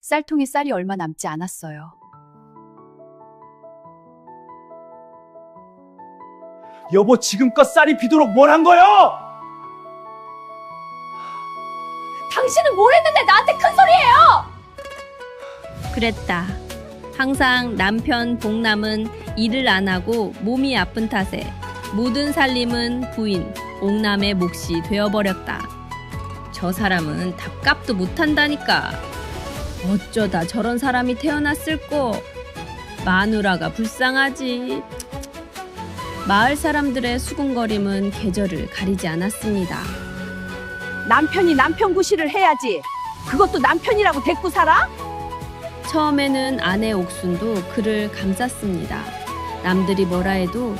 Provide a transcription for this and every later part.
쌀통에 쌀이 얼마 남지 않았어요. 여보, 지금껏 쌀이 비도록 뭘 한 거요? 당신은 뭘 했는데 나한테 큰 소리예요! 그랬다. 항상 남편 복남은 일을 안 하고 몸이 아픈 탓에 모든 살림은 부인 옥남의 몫이 되어버렸다. 저 사람은 답값도 못한다니까. 어쩌다 저런 사람이 태어났을꼬. 마누라가 불쌍하지. 마을 사람들의 수군거림은 계절을 가리지 않았습니다. 남편이 남편 구실을 해야지. 그것도 남편이라고 대꾸 살아? 처음에는 아내 옥순도 그를 감쌌습니다. 남들이 뭐라 해도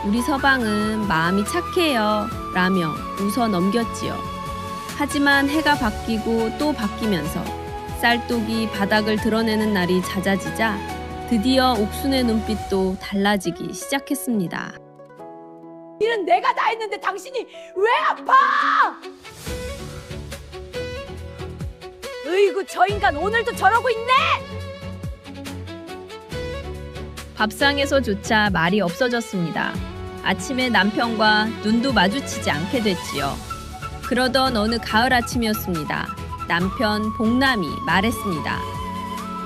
우리 서방은 마음이 착해요 라며 웃어 넘겼지요. 하지만 해가 바뀌고 또 바뀌면서 쌀독이 바닥을 드러내는 날이 잦아지자 드디어 옥순의 눈빛도 달라지기 시작했습니다. 일은 내가 다 했는데 당신이 왜 아파? 으이구, 저 인간 오늘도 저러고 있네! 밥상에서조차 말이 없어졌습니다. 아침에 남편과 눈도 마주치지 않게 됐지요. 그러던 어느 가을 아침이었습니다. 남편 복남이 말했습니다.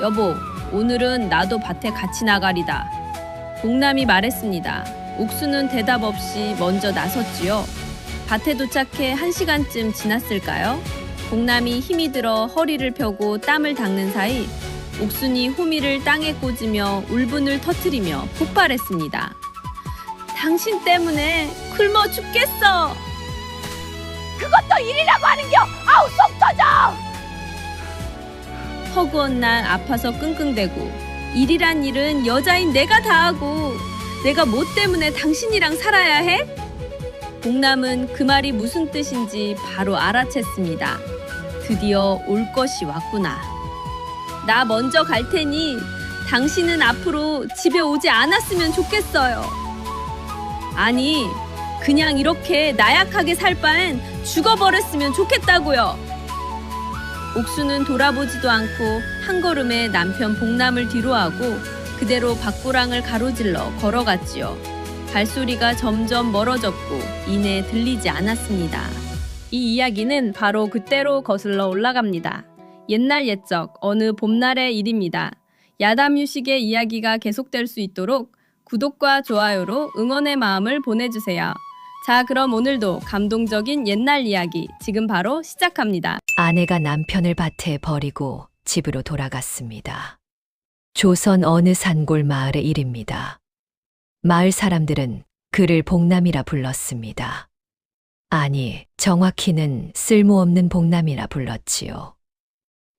여보, 오늘은 나도 밭에 같이 나가리다. 복남이 말했습니다. 옥수는 대답 없이 먼저 나섰지요. 밭에 도착해 1시간쯤 지났을까요? 복남이 힘이 들어 허리를 펴고 땀을 닦는 사이 옥순이 호미를 땅에 꽂으며 울분을 터뜨리며 폭발했습니다. 당신 때문에 굶어 죽겠어. 그것도 일이라고 하는겨! 아우, 속 터져! 허구한 날 아파서 끙끙대고 일이란 일은 여자인 내가 다 하고 내가 뭐 때문에 당신이랑 살아야 해? 복남은 그 말이 무슨 뜻인지 바로 알아챘습니다. 드디어 올 것이 왔구나. 나 먼저 갈 테니 당신은 앞으로 집에 오지 않았으면 좋겠어요. 아니, 그냥 이렇게 나약하게 살 바엔 죽어버렸으면 좋겠다고요. 옥수는 돌아보지도 않고 한 걸음에 남편 복남을 뒤로하고 그대로 밭고랑을 가로질러 걸어갔지요. 발소리가 점점 멀어졌고 이내 들리지 않았습니다. 이 이야기는 바로 그때로 거슬러 올라갑니다. 옛날 옛적 어느 봄날의 일입니다. 야담유식의 이야기가 계속될 수 있도록 구독과 좋아요로 응원의 마음을 보내주세요. 자, 그럼 오늘도 감동적인 옛날 이야기 지금 바로 시작합니다. 아내가 남편을 밭에 버리고 집으로 돌아갔습니다. 조선 어느 산골 마을의 일입니다. 마을 사람들은 그를 복남이라 불렀습니다. 아니, 정확히는 쓸모없는 복남이라 불렀지요.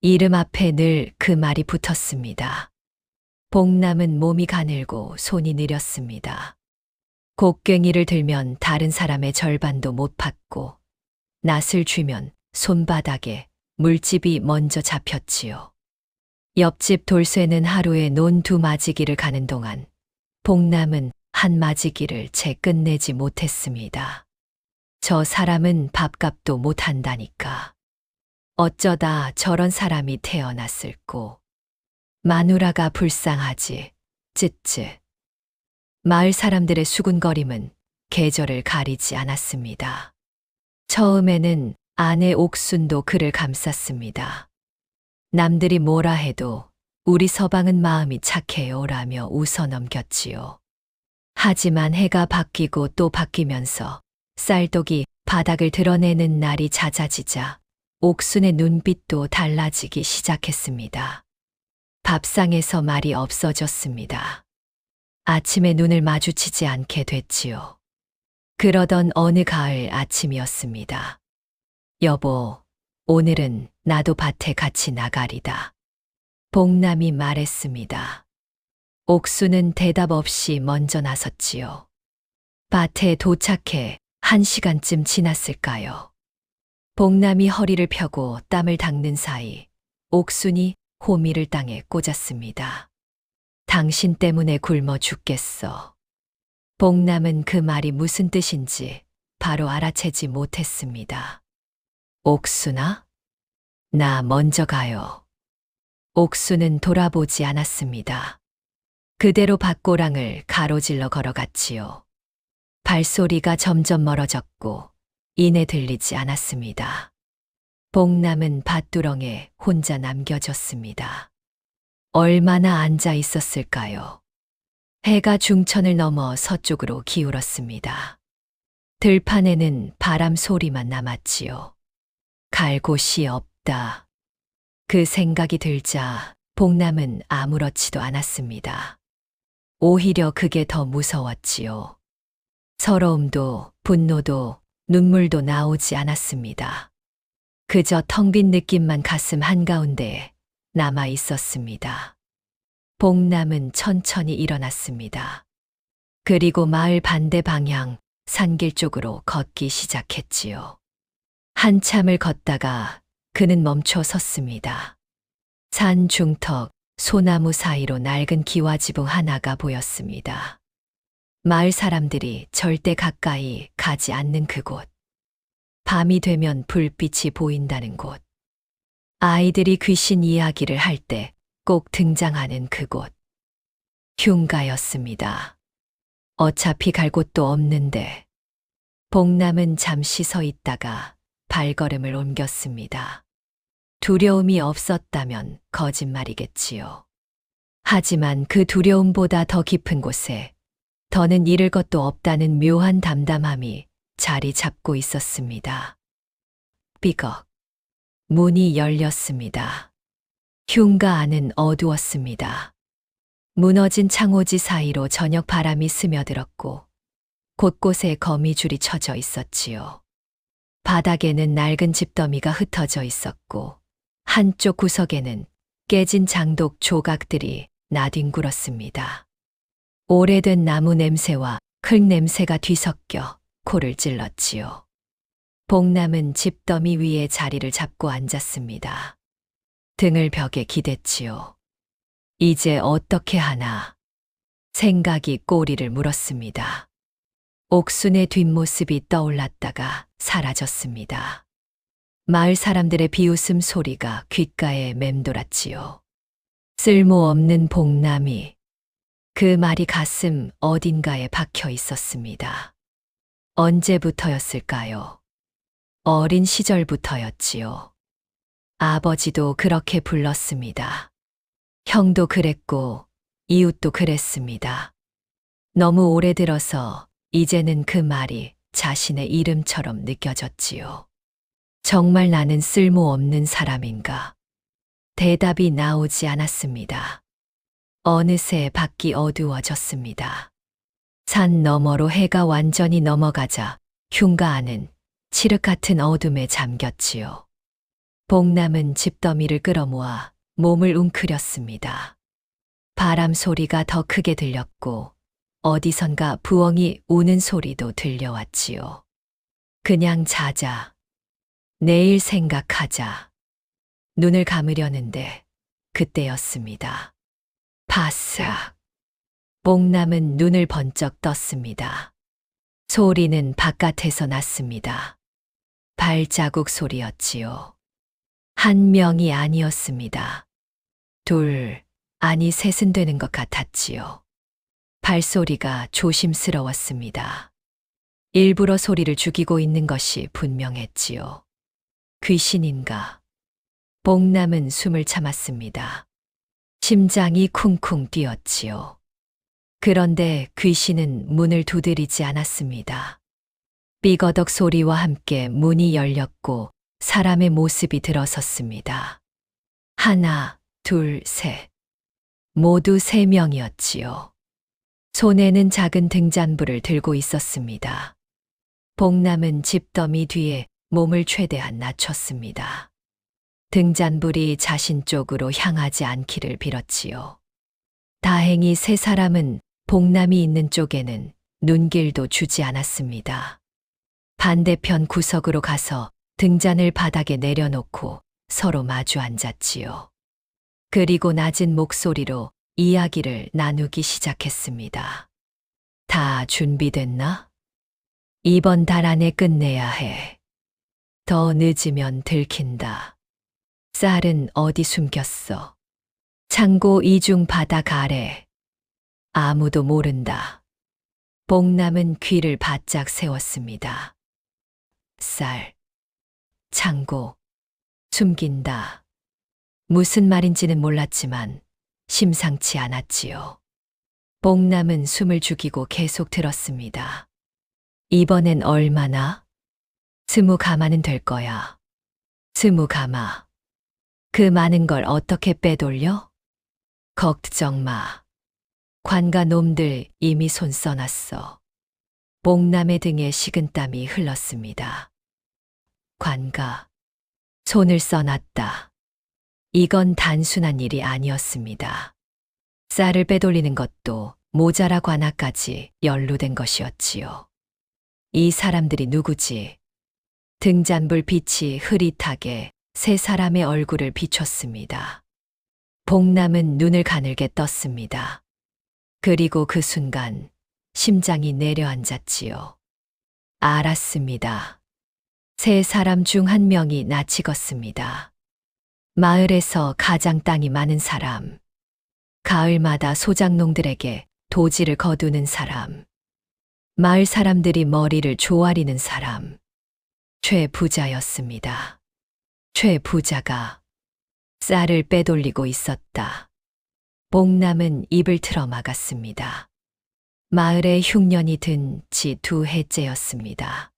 이름 앞에 늘 그 말이 붙었습니다. 복남은 몸이 가늘고 손이 느렸습니다. 곡괭이를 들면 다른 사람의 절반도 못 팠고 낫을 쥐면 손바닥에 물집이 먼저 잡혔지요. 옆집 돌쇠는 하루에 논 2마지기를 가는 동안 복남은 1마지기를 채 끝내지 못했습니다. 저 사람은 밥값도 못한다니까. 어쩌다 저런 사람이 태어났을꼬. 마누라가 불쌍하지. 쯧쯧. 마을 사람들의 수군거림은 계절을 가리지 않았습니다. 처음에는 아내 옥순도 그를 감쌌습니다. 남들이 뭐라 해도 우리 서방은 마음이 착해요라며 웃어 넘겼지요. 하지만 해가 바뀌고 또 바뀌면서 쌀독이 바닥을 드러내는 날이 잦아지자 옥순의 눈빛도 달라지기 시작했습니다. 밥상에서 말이 없어졌습니다. 아침에 눈을 마주치지 않게 됐지요. 그러던 어느 가을 아침이었습니다. 여보, 오늘은 나도 밭에 같이 나가리다. 복남이 말했습니다. 옥수는 대답 없이 먼저 나섰지요. 밭에 도착해 1시간쯤 지났을까요? 복남이 허리를 펴고 땀을 닦는 사이 옥순이 호미를 땅에 꽂았습니다. 당신 때문에 굶어 죽겠어. 복남은 그 말이 무슨 뜻인지 바로 알아채지 못했습니다. 옥순아? 나 먼저 가요. 옥수는 돌아보지 않았습니다. 그대로 밭고랑을 가로질러 걸어갔지요. 발소리가 점점 멀어졌고 이내 들리지 않았습니다. 복남은 밭두렁에 혼자 남겨졌습니다. 얼마나 앉아 있었을까요? 해가 중천을 넘어 서쪽으로 기울었습니다. 들판에는 바람 소리만 남았지요. 갈 곳이 없다. 그 생각이 들자 복남은 아무렇지도 않았습니다. 오히려 그게 더 무서웠지요. 서러움도 분노도 눈물도 나오지 않았습니다. 그저 텅 빈 느낌만 가슴 한가운데 남아 있었습니다. 복남은 천천히 일어났습니다. 그리고 마을 반대 방향 산길 쪽으로 걷기 시작했지요. 한참을 걷다가 그는 멈춰 섰습니다. 산 중턱 소나무 사이로 낡은 기와지붕 하나가 보였습니다. 마을 사람들이 절대 가까이 가지 않는 그곳. 밤이 되면 불빛이 보인다는 곳. 아이들이 귀신 이야기를 할 때 꼭 등장하는 그곳. 흉가였습니다. 어차피 갈 곳도 없는데. 복남은 잠시 서 있다가 발걸음을 옮겼습니다. 두려움이 없었다면 거짓말이겠지요. 하지만 그 두려움보다 더 깊은 곳에 더는 잃을 것도 없다는 묘한 담담함이 자리 잡고 있었습니다. 삐걱. 문이 열렸습니다. 흉가 안은 어두웠습니다. 무너진 창호지 사이로 저녁 바람이 스며들었고 곳곳에 거미줄이 쳐져 있었지요. 바닥에는 낡은 집더미가 흩어져 있었고 한쪽 구석에는 깨진 장독 조각들이 나뒹굴었습니다. 오래된 나무 냄새와 흙 냄새가 뒤섞여 코를 찔렀지요. 복남은 집더미 위에 자리를 잡고 앉았습니다. 등을 벽에 기댔지요. 이제 어떻게 하나? 생각이 꼬리를 물었습니다. 옥순의 뒷모습이 떠올랐다가 사라졌습니다. 마을 사람들의 비웃음 소리가 귓가에 맴돌았지요. 쓸모없는 복남이. 그 말이 가슴 어딘가에 박혀 있었습니다. 언제부터였을까요? 어린 시절부터였지요. 아버지도 그렇게 불렀습니다. 형도 그랬고 이웃도 그랬습니다. 너무 오래들어서 이제는 그 말이 자신의 이름처럼 느껴졌지요. 정말 나는 쓸모없는 사람인가? 대답이 나오지 않았습니다. 어느새 밖이 어두워졌습니다. 산 너머로 해가 완전히 넘어가자 흉가 안은 칠흑 같은 어둠에 잠겼지요. 복남은 집더미를 끌어모아 몸을 웅크렸습니다. 바람 소리가 더 크게 들렸고 어디선가 부엉이 우는 소리도 들려왔지요. 그냥 자자. 내일 생각하자. 눈을 감으려는데 그때였습니다. 바싹. 복남은 눈을 번쩍 떴습니다. 소리는 바깥에서 났습니다. 발자국 소리였지요. 한 명이 아니었습니다. 둘, 아니 셋은 되는 것 같았지요. 발소리가 조심스러웠습니다. 일부러 소리를 죽이고 있는 것이 분명했지요. 귀신인가? 복남은 숨을 참았습니다. 심장이 쿵쿵 뛰었지요. 그런데 귀신은 문을 두드리지 않았습니다. 삐거덕 소리와 함께 문이 열렸고 사람의 모습이 들어섰습니다. 하나, 둘, 셋. 모두 3명이었지요. 손에는 작은 등잔불을 들고 있었습니다. 복남은 집더미 뒤에 몸을 최대한 낮췄습니다. 등잔불이 자신 쪽으로 향하지 않기를 빌었지요. 다행히 3사람은 복남이 있는 쪽에는 눈길도 주지 않았습니다. 반대편 구석으로 가서 등잔을 바닥에 내려놓고 서로 마주 앉았지요. 그리고 낮은 목소리로 이야기를 나누기 시작했습니다. 다 준비됐나? 이번 달 안에 끝내야 해. 더 늦으면 들킨다. 쌀은 어디 숨겼어? 창고 이중 바닥 아래. 아무도 모른다. 복남은 귀를 바짝 세웠습니다. 쌀, 창고, 숨긴다. 무슨 말인지는 몰랐지만 심상치 않았지요. 복남은 숨을 죽이고 계속 들었습니다. 이번엔 얼마나? 20가마는 될 거야. 20가마. 그 많은 걸 어떻게 빼돌려? 걱정 마. 관가 놈들 이미 손 써놨어. 복남의 등에 식은땀이 흘렀습니다. 관가. 손을 써놨다. 이건 단순한 일이 아니었습니다. 쌀을 빼돌리는 것도 모자라 관아까지 연루된 것이었지요. 이 사람들이 누구지? 등잔불 빛이 흐릿하게 세 사람의 얼굴을 비췄습니다. 복남은 눈을 가늘게 떴습니다. 그리고 그 순간 심장이 내려앉았지요. 알았습니다. 세 사람 중 한 명이 나치겄습니다. 마을에서 가장 땅이 많은 사람. 가을마다 소작농들에게 도지를 거두는 사람. 마을 사람들이 머리를 조아리는 사람. 최 부자였습니다. 최 부자가 쌀을 빼돌리고 있었다. 복남은 입을 틀어 막았습니다. 마을에 흉년이 든 지 2해째였습니다.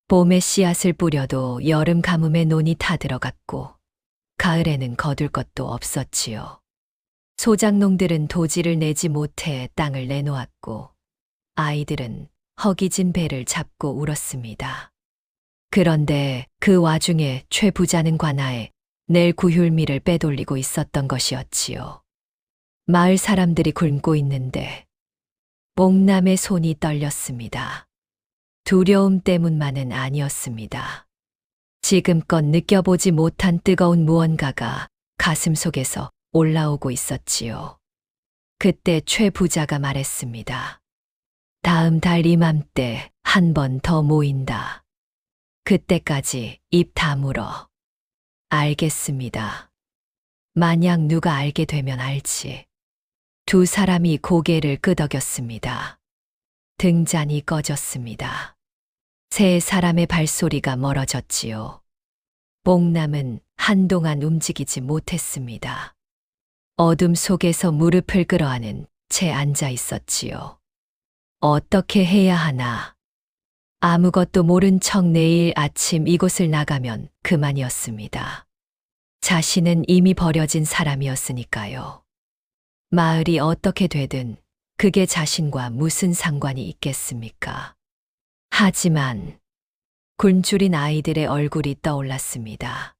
봄에 씨앗을 뿌려도 여름 가뭄에 논이 타들어갔고 가을에는 거둘 것도 없었지요. 소작농들은 도지를 내지 못해 땅을 내놓았고 아이들은 허기진 배를 잡고 울었습니다. 그런데 그 와중에 최 부자는 관아에 낼 구휼미를 빼돌리고 있었던 것이었지요. 마을 사람들이 굶고 있는데 복남의 손이 떨렸습니다. 두려움 때문만은 아니었습니다. 지금껏 느껴보지 못한 뜨거운 무언가가 가슴속에서 올라오고 있었지요. 그때 최 부자가 말했습니다. 다음 달 이맘때 한 번 더 모인다. 그때까지 입 다물어. 알겠습니다. 만약 누가 알게 되면 알지. 두 사람이 고개를 끄덕였습니다. 등잔이 꺼졌습니다. 세 사람의 발소리가 멀어졌지요. 복남은 한동안 움직이지 못했습니다. 어둠 속에서 무릎을 끌어안은 채 앉아 있었지요. 어떻게 해야 하나? 아무것도 모른 척 내일 아침 이곳을 나가면 그만이었습니다. 자신은 이미 버려진 사람이었으니까요. 마을이 어떻게 되든 그게 자신과 무슨 상관이 있겠습니까? 하지만 굶주린 아이들의 얼굴이 떠올랐습니다.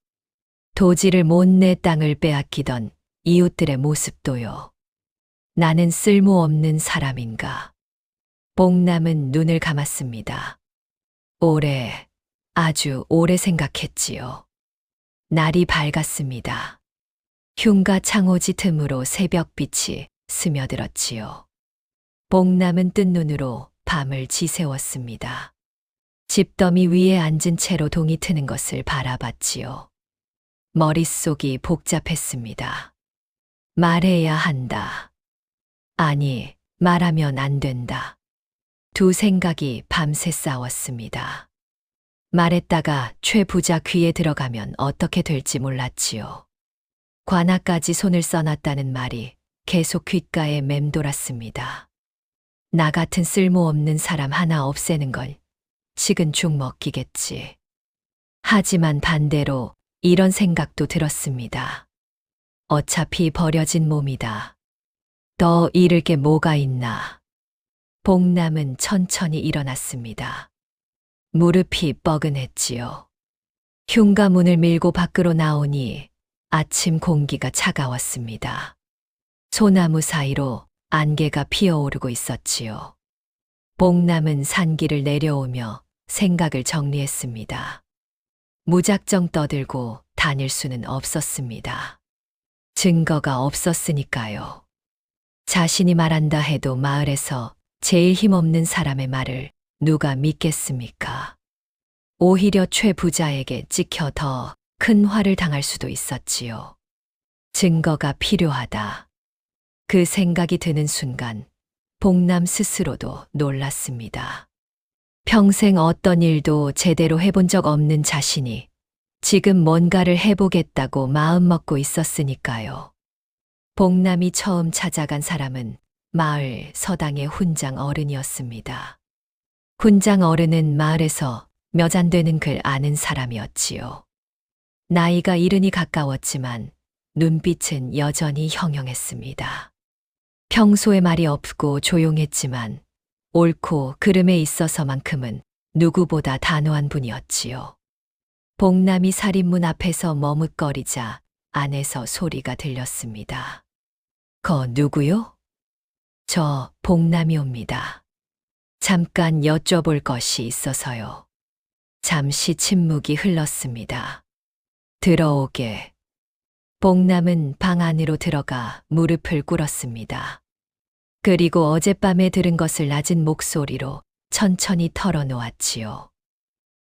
도지를 못 내 땅을 빼앗기던 이웃들의 모습도요. 나는 쓸모없는 사람인가? 복남은 눈을 감았습니다. 오래, 아주 오래 생각했지요. 날이 밝았습니다. 흉가 창호지 틈으로 새벽빛이 스며들었지요. 복남은 뜬 눈으로 밤을 지새웠습니다. 집더미 위에 앉은 채로 동이 트는 것을 바라봤지요. 머릿속이 복잡했습니다. 말해야 한다. 아니, 말하면 안 된다. 두 생각이 밤새 싸웠습니다. 말했다가 최 부자 귀에 들어가면 어떻게 될지 몰랐지요. 관아까지 손을 써놨다는 말이 계속 귓가에 맴돌았습니다. 나 같은 쓸모없는 사람 하나 없애는 걸 식은 죽 먹기겠지. 하지만 반대로 이런 생각도 들었습니다. 어차피 버려진 몸이다. 더 잃을 게 뭐가 있나. 복남은 천천히 일어났습니다. 무릎이 뻐근했지요. 흉가문을 밀고 밖으로 나오니 아침 공기가 차가웠습니다. 소나무 사이로 안개가 피어오르고 있었지요. 복남은 산길을 내려오며 생각을 정리했습니다. 무작정 떠들고 다닐 수는 없었습니다. 증거가 없었으니까요. 자신이 말한다 해도 마을에서 제일 힘없는 사람의 말을 누가 믿겠습니까? 오히려 최 부자에게 찍혀 더 큰 화를 당할 수도 있었지요. 증거가 필요하다. 그 생각이 드는 순간 복남 스스로도 놀랐습니다. 평생 어떤 일도 제대로 해본 적 없는 자신이 지금 뭔가를 해보겠다고 마음먹고 있었으니까요. 복남이 처음 찾아간 사람은 마을 서당의 훈장 어른이었습니다. 훈장 어른은 마을에서 몇 안 되는 글 아는 사람이었지요. 나이가 이른이 가까웠지만 눈빛은 여전히 형형했습니다. 평소에 말이 없고 조용했지만 옳고 그름에 있어서만큼은 누구보다 단호한 분이었지요. 복남이 살인문 앞에서 머뭇거리자 안에서 소리가 들렸습니다. 거 누구요? 저 복남이옵니다. 잠깐 여쭤볼 것이 있어서요. 잠시 침묵이 흘렀습니다. 들어오게. 복남은 방 안으로 들어가 무릎을 꿇었습니다. 그리고 어젯밤에 들은 것을 낮은 목소리로 천천히 털어놓았지요.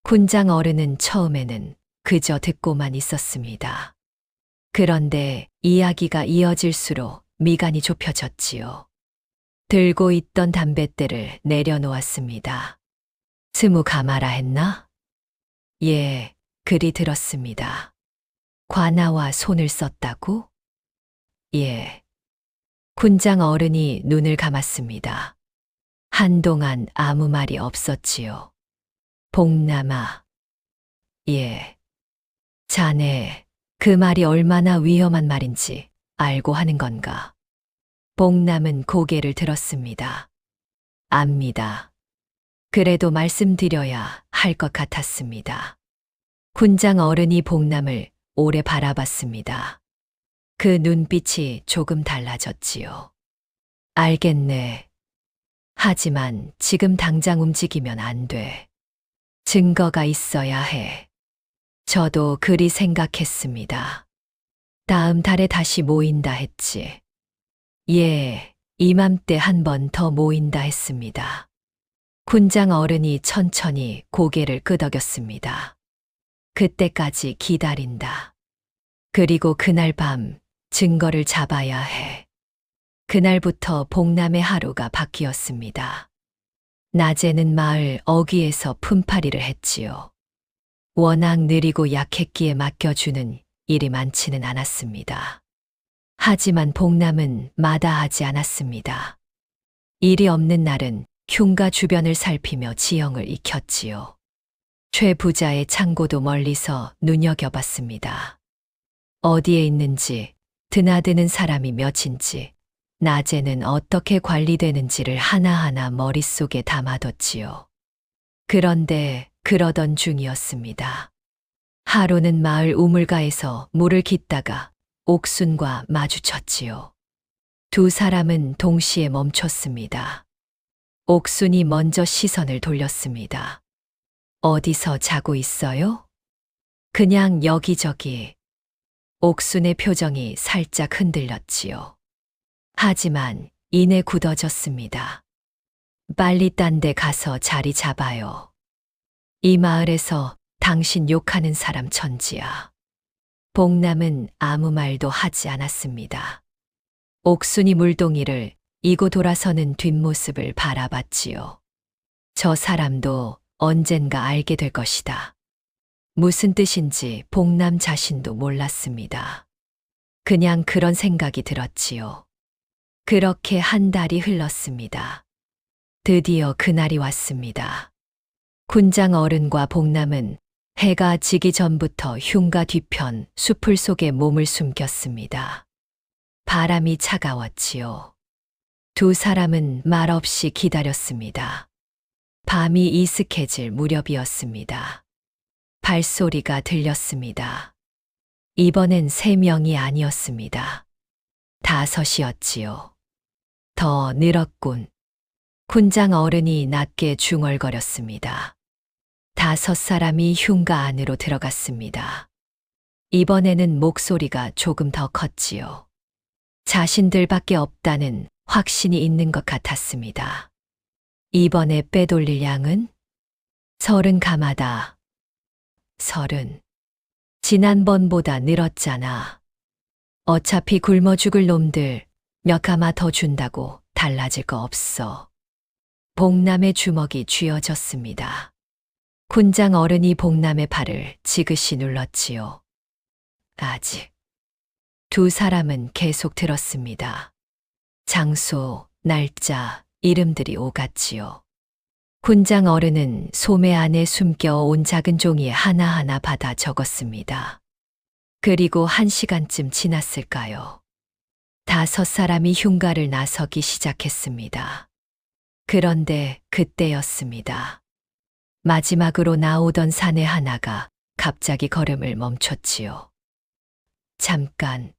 훈장 어른은 처음에는 그저 듣고만 있었습니다. 그런데 이야기가 이어질수록 미간이 좁혀졌지요. 들고 있던 담뱃대를 내려놓았습니다. 스무 가마라 했나? 예, 그리 들었습니다. 관아와 손을 썼다고? 예. 훈장 어른이 눈을 감았습니다. 한동안 아무 말이 없었지요. 복남아. 예. 자네, 그 말이 얼마나 위험한 말인지 알고 하는 건가? 복남은 고개를 들었습니다. 압니다. 그래도 말씀드려야 할 것 같았습니다. 훈장 어른이 복남을 오래 바라봤습니다. 그 눈빛이 조금 달라졌지요. 알겠네. 하지만 지금 당장 움직이면 안 돼. 증거가 있어야 해. 저도 그리 생각했습니다. 다음 달에 다시 모인다 했지. 예, 이맘때 한 번 더 모인다 했습니다. 훈장 어른이 천천히 고개를 끄덕였습니다. 그때까지 기다린다. 그리고 그날 밤 증거를 잡아야 해. 그날부터 복남의 하루가 바뀌었습니다. 낮에는 마을 어귀에서 품팔이를 했지요. 워낙 느리고 약했기에 맡겨주는 일이 많지는 않았습니다. 하지만 복남은 마다하지 않았습니다. 일이 없는 날은 흉가 주변을 살피며 지형을 익혔지요. 최 부자의 창고도 멀리서 눈여겨봤습니다. 어디에 있는지, 드나드는 사람이 몇인지, 낮에는 어떻게 관리되는지를 하나하나 머릿속에 담아뒀지요. 그런데 그러던 중이었습니다. 하루는 마을 우물가에서 물을 깃다가 옥순과 마주쳤지요. 두 사람은 동시에 멈췄습니다. 옥순이 먼저 시선을 돌렸습니다. 어디서 자고 있어요? 그냥 여기저기. 옥순의 표정이 살짝 흔들렸지요. 하지만 이내 굳어졌습니다. 빨리 딴 데 가서 자리 잡아요. 이 마을에서 당신 욕하는 사람 천지야. 복남은 아무 말도 하지 않았습니다. 옥순이 물동이를 이고 돌아서는 뒷모습을 바라봤지요. 저 사람도 언젠가 알게 될 것이다. 무슨 뜻인지 복남 자신도 몰랐습니다. 그냥 그런 생각이 들었지요. 그렇게 한 달이 흘렀습니다. 드디어 그날이 왔습니다. 훈장 어른과 복남은 해가 지기 전부터 흉가 뒤편 수풀 속에 몸을 숨겼습니다. 바람이 차가웠지요. 두 사람은 말없이 기다렸습니다. 밤이 이슥해질 무렵이었습니다. 발소리가 들렸습니다. 이번엔 3명이 아니었습니다. 5이었지요. 더 늘었군. 훈장 어른이 낮게 중얼거렸습니다. 5사람이 흉가 안으로 들어갔습니다. 이번에는 목소리가 조금 더 컸지요. 자신들밖에 없다는 확신이 있는 것 같았습니다. 이번에 빼돌릴 양은 30 가마다. 30. 지난번보다 늘었잖아. 어차피 굶어 죽을 놈들 몇 가마 더 준다고 달라질 거 없어. 복남의 주먹이 쥐어졌습니다. 군장 어른이 복남의 팔을 지그시 눌렀지요. 아직. 두 사람은 계속 들었습니다. 장소, 날짜, 이름들이 오갔지요. 군장 어른은 소매 안에 숨겨온 작은 종이에 하나하나 받아 적었습니다. 그리고 1시간쯤 지났을까요? 5사람이 흉가를 나서기 시작했습니다. 그런데 그때였습니다. 마지막으로 나오던 사내 하나가 갑자기 걸음을 멈췄지요. 잠깐.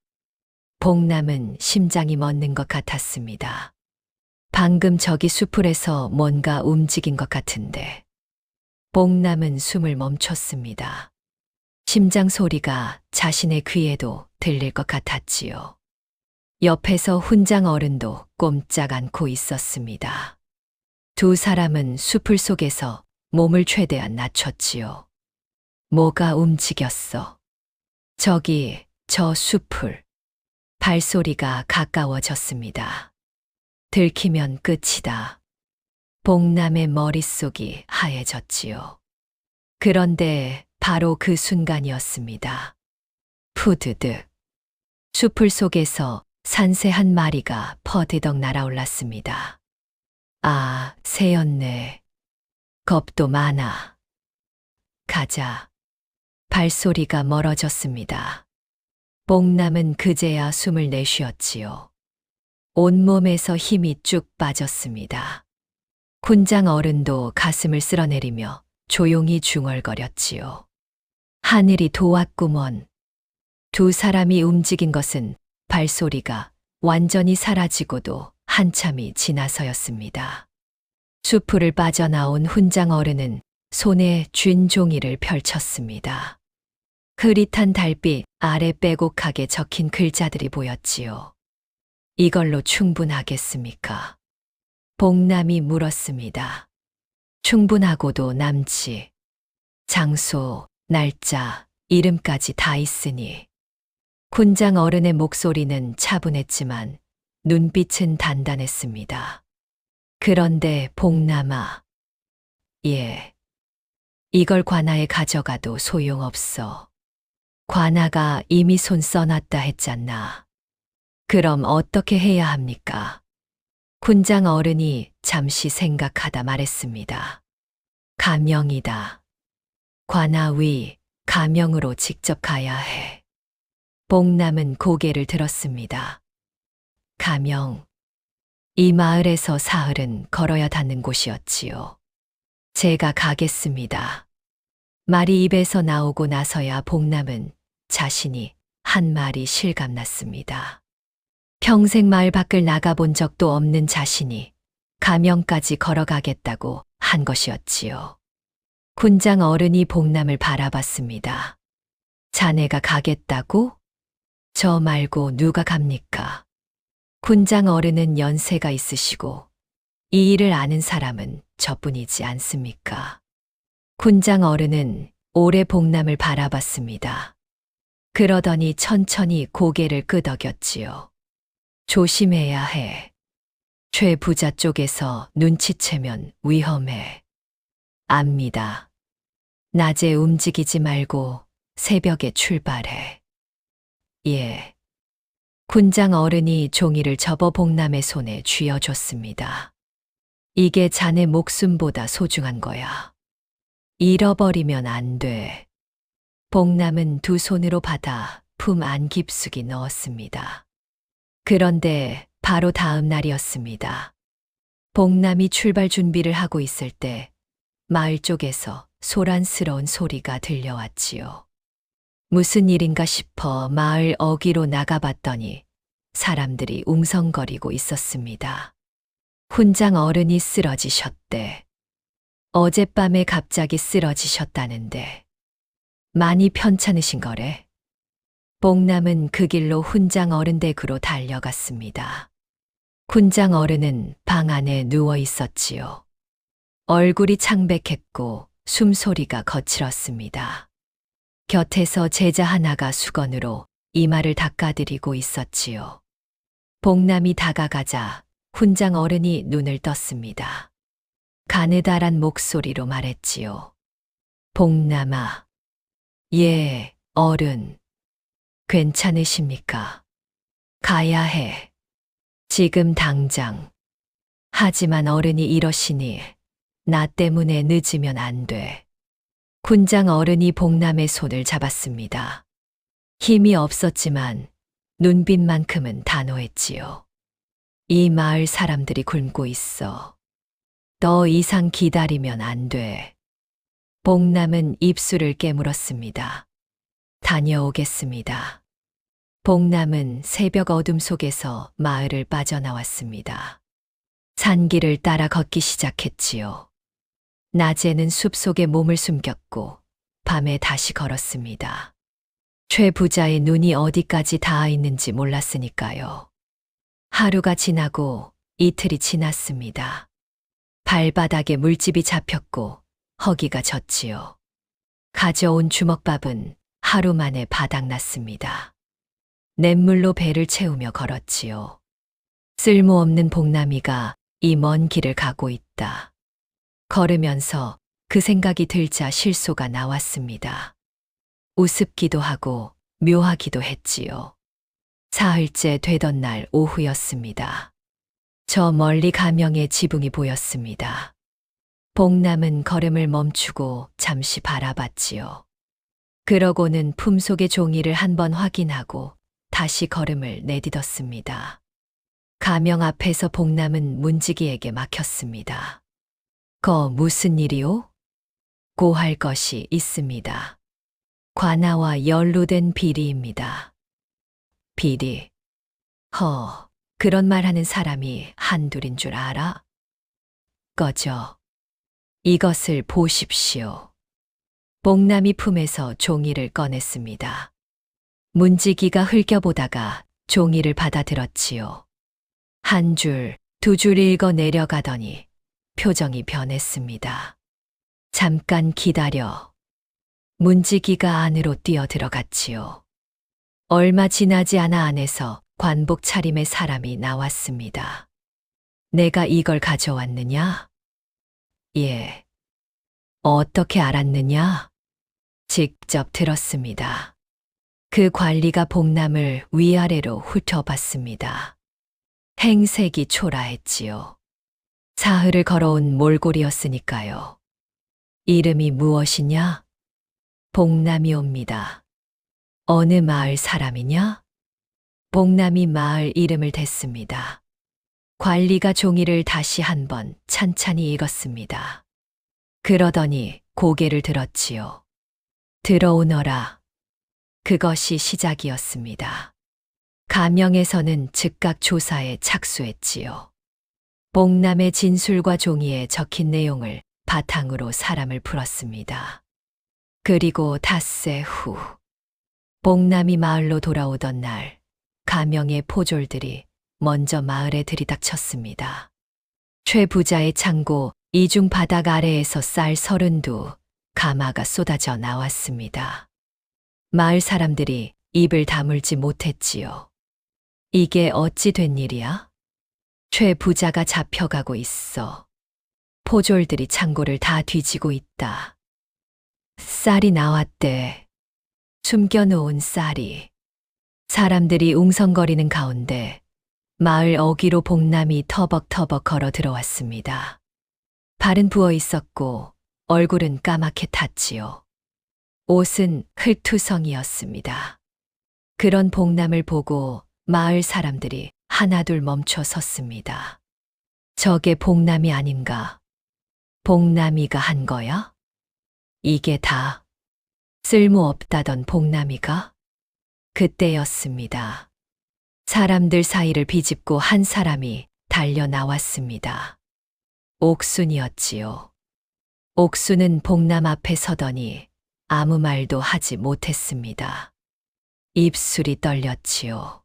복남은 심장이 멎는 것 같았습니다. 방금 저기 수풀에서 뭔가 움직인 것 같은데. 복남은 숨을 멈췄습니다. 심장 소리가 자신의 귀에도 들릴 것 같았지요. 옆에서 훈장 어른도 꼼짝 않고 있었습니다. 두 사람은 수풀 속에서 몸을 최대한 낮췄지요. 뭐가 움직였어. 저기, 저 수풀. 발소리가 가까워졌습니다. 들키면 끝이다. 복남의 머릿속이 하얘졌지요. 그런데 바로 그 순간이었습니다. 푸드득. 수풀 속에서 산새 한 마리가 퍼드덕 날아올랐습니다. 아, 새였네. 겁도 많아. 가자. 발소리가 멀어졌습니다. 복남은 그제야 숨을 내쉬었지요. 온몸에서 힘이 쭉 빠졌습니다. 군장 어른도 가슴을 쓸어내리며 조용히 중얼거렸지요. 하늘이 도왔구먼. 두 사람이 움직인 것은 발소리가 완전히 사라지고도 한참이 지나서였습니다. 수풀을 빠져나온 훈장 어른은 손에 쥔 종이를 펼쳤습니다. 흐릿한 달빛 아래 빼곡하게 적힌 글자들이 보였지요. 이걸로 충분하겠습니까? 복남이 물었습니다. 충분하고도 남지. 장소, 날짜, 이름까지 다 있으니. 군장 어른의 목소리는 차분했지만 눈빛은 단단했습니다. 그런데 복남아. 예. 이걸 관아에 가져가도 소용없어. 관아가 이미 손 써놨다 했잖아. 그럼 어떻게 해야 합니까? 군장 어른이 잠시 생각하다 말했습니다. 가명이다. 관아 위, 가명으로 직접 가야 해. 복남은 고개를 들었습니다. 가명. 이 마을에서 사흘은 걸어야 닿는 곳이었지요. 제가 가겠습니다. 말이 입에서 나오고 나서야 복남은 자신이 한 말이 실감났습니다. 평생 마을 밖을 나가본 적도 없는 자신이 가명까지 걸어가겠다고 한 것이었지요. 군장 어른이 복남을 바라봤습니다. 자네가 가겠다고? 저 말고 누가 갑니까? 군장 어른은 연세가 있으시고 이 일을 아는 사람은 저뿐이지 않습니까? 군장 어른은 오래 복남을 바라봤습니다. 그러더니 천천히 고개를 끄덕였지요. 조심해야 해. 최 부자 쪽에서 눈치채면 위험해. 압니다. 낮에 움직이지 말고 새벽에 출발해. 예. 군장 어른이 종이를 접어 복남의 손에 쥐어줬습니다. 이게 자네 목숨보다 소중한 거야. 잃어버리면 안 돼. 복남은 두 손으로 받아 품 안 깊숙이 넣었습니다. 그런데 바로 다음 날이었습니다. 복남이 출발 준비를 하고 있을 때 마을 쪽에서 소란스러운 소리가 들려왔지요. 무슨 일인가 싶어 마을 어귀로 나가봤더니 사람들이 웅성거리고 있었습니다. 훈장 어른이 쓰러지셨대. 어젯밤에 갑자기 쓰러지셨다는데 많이 편찮으신 거래. 복남은 그 길로 훈장 어른 댁으로 달려갔습니다. 훈장 어른은 방 안에 누워 있었지요. 얼굴이 창백했고 숨소리가 거칠었습니다. 곁에서 제자 하나가 수건으로 이마를 닦아드리고 있었지요. 복남이 다가가자 훈장 어른이 눈을 떴습니다. 가느다란 목소리로 말했지요. 복남아, 예, 어른. 괜찮으십니까? 가야 해. 지금 당장. 하지만 어른이 이러시니 나 때문에 늦으면 안 돼. 군장 어른이 복남의 손을 잡았습니다. 힘이 없었지만 눈빛만큼은 단호했지요. 이 마을 사람들이 굶고 있어. 더 이상 기다리면 안 돼. 복남은 입술을 깨물었습니다. 다녀오겠습니다. 복남은 새벽 어둠 속에서 마을을 빠져나왔습니다. 산길을 따라 걷기 시작했지요. 낮에는 숲속에 몸을 숨겼고 밤에 다시 걸었습니다. 최 부자의 눈이 어디까지 닿아 있는지 몰랐으니까요. 하루가 지나고 이틀이 지났습니다. 발바닥에 물집이 잡혔고 허기가 졌지요. 가져온 주먹밥은 하루 만에 바닥났습니다. 냇물로 배를 채우며 걸었지요. 쓸모없는 복남이가 이 먼 길을 가고 있다. 걸으면서 그 생각이 들자 실소가 나왔습니다. 우습기도 하고 묘하기도 했지요. 사흘째 되던 날 오후였습니다. 저 멀리 가명의 지붕이 보였습니다. 복남은 걸음을 멈추고 잠시 바라봤지요. 그러고는 품속의 종이를 한번 확인하고 다시 걸음을 내딛었습니다. 가명 앞에서 복남은 문지기에게 막혔습니다. 거 무슨 일이오? 고할 것이 있습니다. 관아와 연루된 비리입니다. 비리. 그런 말 하는 사람이 한둘인 줄 알아? 꺼져. 이것을 보십시오. 복남이 품에서 종이를 꺼냈습니다. 문지기가 흘겨보다가 종이를 받아들었지요. 한 줄, 두 줄 읽어 내려가더니 표정이 변했습니다. 잠깐 기다려. 문지기가 안으로 뛰어 들어갔지요. 얼마 지나지 않아 안에서 관복 차림의 사람이 나왔습니다. 내가 이걸 가져왔느냐? 예. 어떻게 알았느냐? 직접 들었습니다. 그 관리가 복남을 위아래로 훑어봤습니다. 행색이 초라했지요. 사흘을 걸어온 몰골이었으니까요. 이름이 무엇이냐? 복남이옵니다. 어느 마을 사람이냐? 복남이 마을 이름을 댔습니다. 관리가 종이를 다시 한번 찬찬히 읽었습니다. 그러더니 고개를 들었지요. 들어오너라. 그것이 시작이었습니다. 가명에서는 즉각 조사에 착수했지요. 복남의 진술과 종이에 적힌 내용을 바탕으로 사람을 풀었습니다. 그리고 닷새 후, 복남이 마을로 돌아오던 날, 가명의 포졸들이 먼저 마을에 들이닥쳤습니다. 최 부자의 창고 이중 바닥 아래에서 쌀 32 가마가 쏟아져 나왔습니다. 마을 사람들이 입을 다물지 못했지요. 이게 어찌 된 일이야? 최 부자가 잡혀가고 있어. 포졸들이 창고를 다 뒤지고 있다. 쌀이 나왔대. 숨겨놓은 쌀이. 사람들이 웅성거리는 가운데 마을 어귀로 복남이 터벅터벅 걸어 들어왔습니다. 발은 부어 있었고 얼굴은 까맣게 탔지요. 옷은 흙투성이었습니다. 그런 복남을 보고 마을 사람들이 하나둘 멈춰 섰습니다. 저게 복남이 아닌가? 복남이가 한 거야? 이게 다 쓸모없다던 복남이가? 그때였습니다. 사람들 사이를 비집고 한 사람이 달려 나왔습니다. 옥순이었지요. 옥순은 복남 앞에 서더니 아무 말도 하지 못했습니다. 입술이 떨렸지요.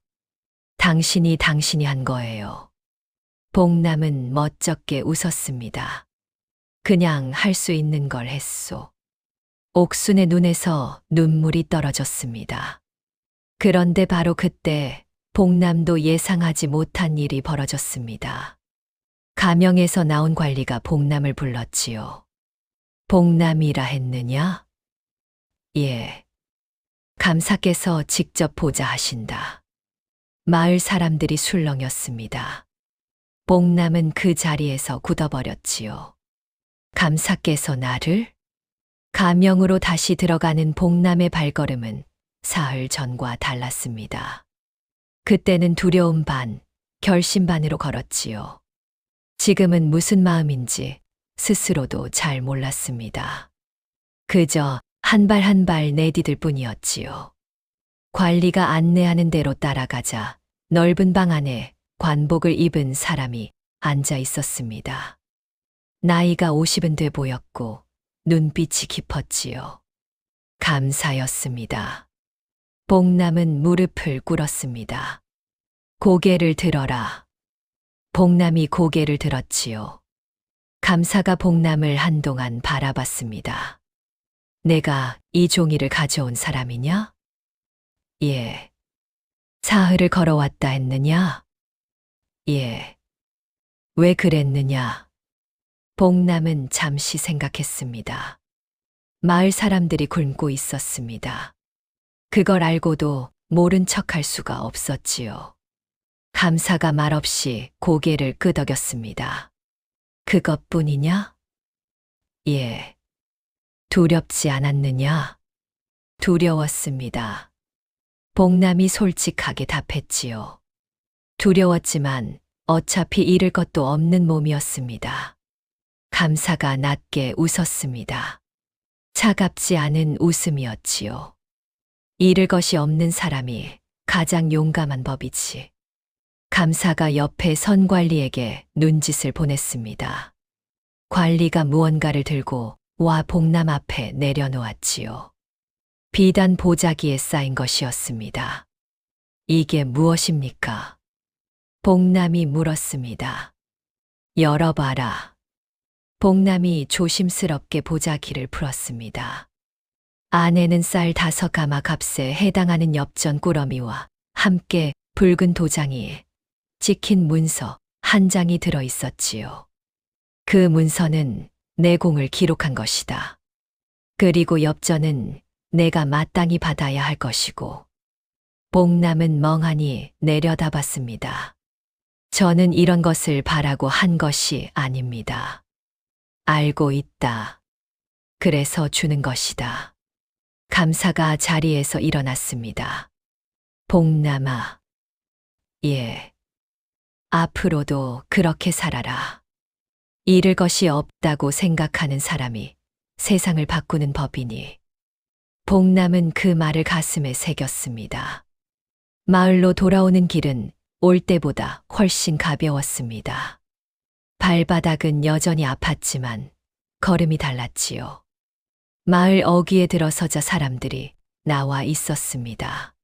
당신이 한 거예요. 복남은 멋쩍게 웃었습니다. 그냥 할 수 있는 걸 했소. 옥순의 눈에서 눈물이 떨어졌습니다. 그런데 바로 그때 복남도 예상하지 못한 일이 벌어졌습니다. 가명에서 나온 관리가 복남을 불렀지요. 복남이라 했느냐? 예. 감사께서 직접 보자 하신다. 마을 사람들이 술렁였습니다. 복남은 그 자리에서 굳어버렸지요. 감사께서 나를? 가명으로 다시 들어가는 복남의 발걸음은 사흘 전과 달랐습니다. 그때는 두려움 반, 결심 반으로 걸었지요. 지금은 무슨 마음인지 스스로도 잘 몰랐습니다. 그저 한 발 한 발 내디딜 뿐이었지요. 관리가 안내하는 대로 따라가자 넓은 방 안에 관복을 입은 사람이 앉아 있었습니다. 나이가 50은 돼 보였고 눈빛이 깊었지요. 감사였습니다. 복남은 무릎을 꿇었습니다. 고개를 들어라. 복남이 고개를 들었지요. 감사가 복남을 한동안 바라봤습니다. 내가 이 종이를 가져온 사람이냐? 예. 사흘을 걸어왔다 했느냐? 예. 왜 그랬느냐? 복남은 잠시 생각했습니다. 마을 사람들이 굶고 있었습니다. 그걸 알고도 모른 척할 수가 없었지요. 감사가 말없이 고개를 끄덕였습니다. 그것뿐이냐? 예. 두렵지 않았느냐? 두려웠습니다. 복남이 솔직하게 답했지요. 두려웠지만 어차피 잃을 것도 없는 몸이었습니다. 감사가 낮게 웃었습니다. 차갑지 않은 웃음이었지요. 잃을 것이 없는 사람이 가장 용감한 법이지. 감사가 옆에 선 관리에게 눈짓을 보냈습니다. 관리가 무언가를 들고 와 복남 앞에 내려놓았지요. 비단 보자기에 쌓인 것이었습니다. 이게 무엇입니까? 복남이 물었습니다. 열어봐라. 복남이 조심스럽게 보자기를 풀었습니다. 안에는 쌀 5가마 값에 해당하는 엽전 꾸러미와 함께 붉은 도장이 찍힌 문서 한 장이 들어 있었지요. 그 문서는 내공을 기록한 것이다. 그리고 엽전은 내가 마땅히 받아야 할 것이고. 복남은 멍하니 내려다봤습니다. 저는 이런 것을 바라고 한 것이 아닙니다. 알고 있다. 그래서 주는 것이다. 감사가 자리에서 일어났습니다. 복남아. 예. 앞으로도 그렇게 살아라. 잃을 것이 없다고 생각하는 사람이 세상을 바꾸는 법이니. 복남은 그 말을 가슴에 새겼습니다. 마을로 돌아오는 길은 올 때보다 훨씬 가벼웠습니다. 발바닥은 여전히 아팠지만 걸음이 달랐지요. 마을 어귀에 들어서자 사람들이 나와 있었습니다.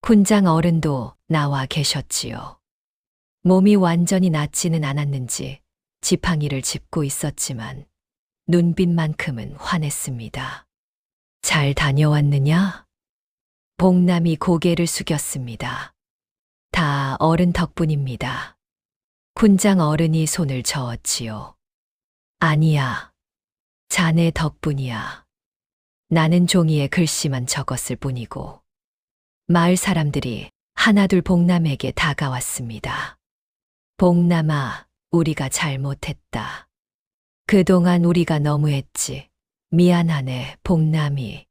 군장 어른도 나와 계셨지요. 몸이 완전히 낫지는 않았는지 지팡이를 짚고 있었지만 눈빛만큼은 환했습니다. 잘 다녀왔느냐? 복남이 고개를 숙였습니다. 다 어른 덕분입니다. 군장 어른이 손을 저었지요. 아니야. 자네 덕분이야. 나는 종이에 글씨만 적었을 뿐이고. 마을 사람들이 하나둘 복남에게 다가왔습니다. 복남아, 우리가 잘못했다. 그동안 우리가 너무했지. 미안하네, 복남이.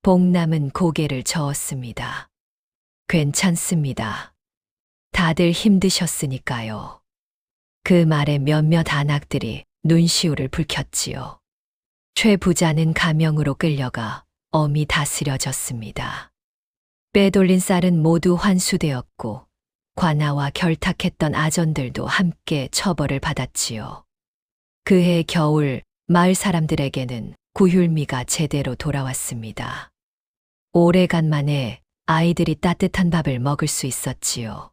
복남은 고개를 저었습니다. 괜찮습니다. 다들 힘드셨으니까요. 그 말에 몇몇 안악들이 눈시울을 붉혔지요. 최 부자는 가명으로 끌려가 엄히 다스려졌습니다. 빼돌린 쌀은 모두 환수되었고 관아와 결탁했던 아전들도 함께 처벌을 받았지요. 그해 겨울 마을 사람들에게는 구휼미가 제대로 돌아왔습니다. 오래간만에 아이들이 따뜻한 밥을 먹을 수 있었지요.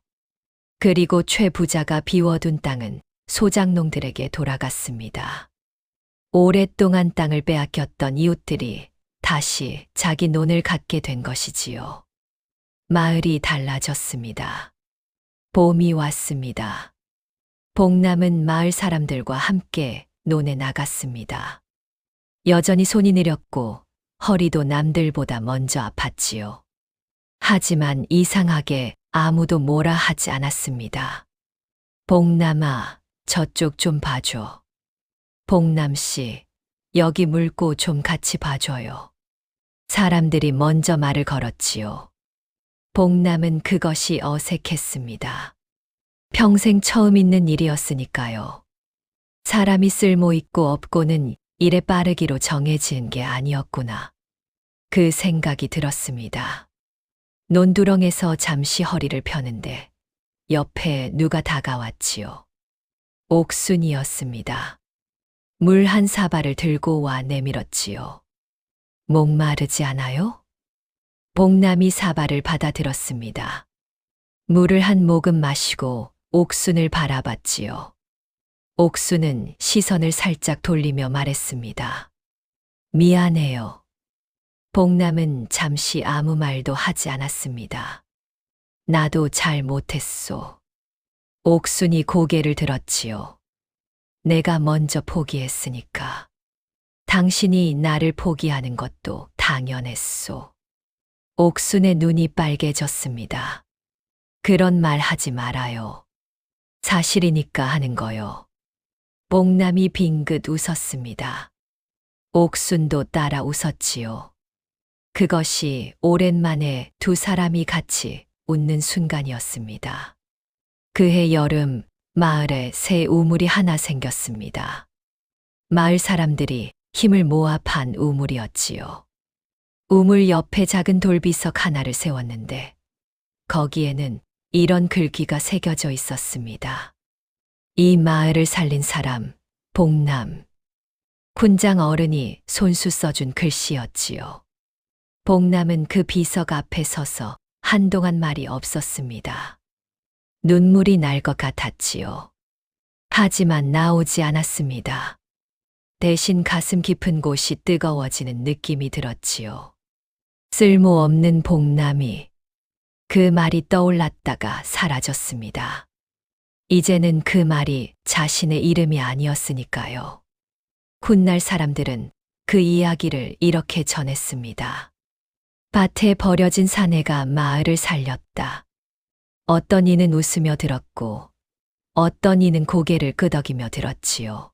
그리고 최 부자가 비워둔 땅은 소작농들에게 돌아갔습니다. 오랫동안 땅을 빼앗겼던 이웃들이 다시 자기 논을 갖게 된 것이지요. 마을이 달라졌습니다. 봄이 왔습니다. 복남은 마을 사람들과 함께 논에 나갔습니다. 여전히 손이 느렸고 허리도 남들보다 먼저 아팠지요. 하지만 이상하게 아무도 뭐라 하지 않았습니다. 복남아, 저쪽 좀 봐줘. 복남씨, 여기 물고 좀 같이 봐줘요. 사람들이 먼저 말을 걸었지요. 복남은 그것이 어색했습니다. 평생 처음 있는 일이었으니까요. 사람이 쓸모 있고 없고는 일에 빠르기로 정해진 게 아니었구나. 그 생각이 들었습니다. 논두렁에서 잠시 허리를 펴는데 옆에 누가 다가왔지요. 옥순이었습니다. 물 한 사발을 들고 와 내밀었지요. 목마르지 않아요? 복남이 사발을 받아들었습니다. 물을 한 모금 마시고 옥순을 바라봤지요. 옥순은 시선을 살짝 돌리며 말했습니다. 미안해요. 복남은 잠시 아무 말도 하지 않았습니다. 나도 잘 못했소. 옥순이 고개를 들었지요. 내가 먼저 포기했으니까. 당신이 나를 포기하는 것도 당연했소. 옥순의 눈이 빨개졌습니다. 그런 말 하지 말아요. 사실이니까 하는 거요. 복남이 빙긋 웃었습니다. 옥순도 따라 웃었지요. 그것이 오랜만에 두 사람이 같이 웃는 순간이었습니다. 그해 여름 마을에 새 우물이 하나 생겼습니다. 마을 사람들이 힘을 모아 판 우물이었지요. 우물 옆에 작은 돌비석 하나를 세웠는데 거기에는 이런 글귀가 새겨져 있었습니다. 이 마을을 살린 사람, 복남. 군장 어른이 손수 써준 글씨였지요. 복남은 그 비석 앞에 서서 한동안 말이 없었습니다. 눈물이 날 것 같았지요. 하지만 나오지 않았습니다. 대신 가슴 깊은 곳이 뜨거워지는 느낌이 들었지요. 쓸모없는 복남이 그 말이 떠올랐다가 사라졌습니다. 이제는 그 말이 자신의 이름이 아니었으니까요. 훗날 사람들은 그 이야기를 이렇게 전했습니다. 밭에 버려진 사내가 마을을 살렸다. 어떤 이는 웃으며 들었고 어떤 이는 고개를 끄덕이며 들었지요.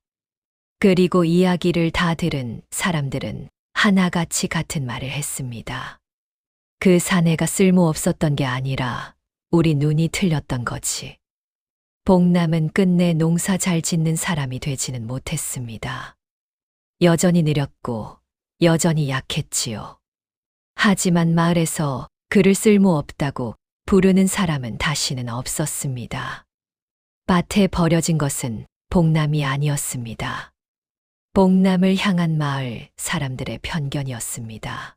그리고 이야기를 다 들은 사람들은 하나같이 같은 말을 했습니다. 그 사내가 쓸모없었던 게 아니라 우리 눈이 틀렸던 거지. 복남은 끝내 농사 잘 짓는 사람이 되지는 못했습니다. 여전히 느렸고 여전히 약했지요. 하지만 마을에서 그를 쓸모없다고 부르는 사람은 다시는 없었습니다. 밭에 버려진 것은 복남이 아니었습니다. 복남을 향한 마을 사람들의 편견이었습니다.